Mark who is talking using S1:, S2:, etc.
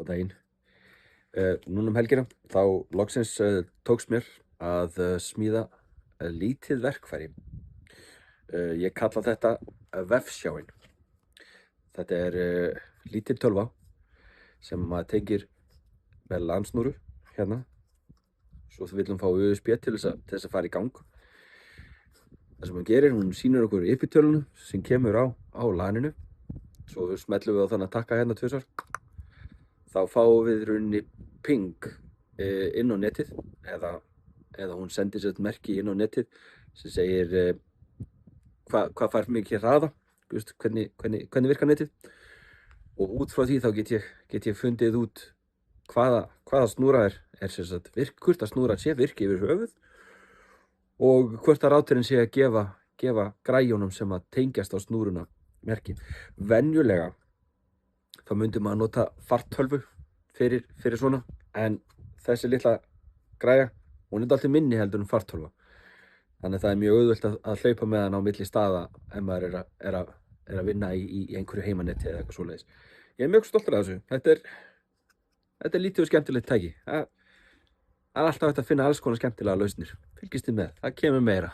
S1: Góð daginn. Núna helgina þá loksins tókst mér að smíða lítið verkfæri. Ég kalla þetta vefsjáin. Þetta lítil tölva sem maður tengir með LAN-snúru hérna. Svo við viljum fá USB til þess að fara í gang. Það sem hún gerir, hún sýnir okkur IP-tölunu sem kemur á LAN-inu. Svo smellum við á þann að takka hérna tvisvar. Þá fáum við rauninni ping inn á netið eða hún sendir sér merki inn á netið sem segir hvað fær mikið hraða, hvernig virkar netið, og út frá því þá get ég fundið út hvaða snúra er sem sagt hvort að snúra sé virki yfir höfuð og hvort að ráturinn sé að gefa græjunum sem að tengjast á snúruna merki. Venjulega þá myndi maður nota fartölvu fyrir svona, en þessi litla græja, hún er alltaf minni heldur en fartölva. Þannig að það er mjög auðvelt að hlaupa með hann á milli staða ef maður er að vinna í einhverju heimanetti eða eitthvað svoleiðis. Ég er mjög stoltur af þessu. Þetta er lítið og skemmtilegt tæki. Það er alltaf hægt að finna alls konar skemmtilega lausnir. Fylgist þið með, það kemur meira.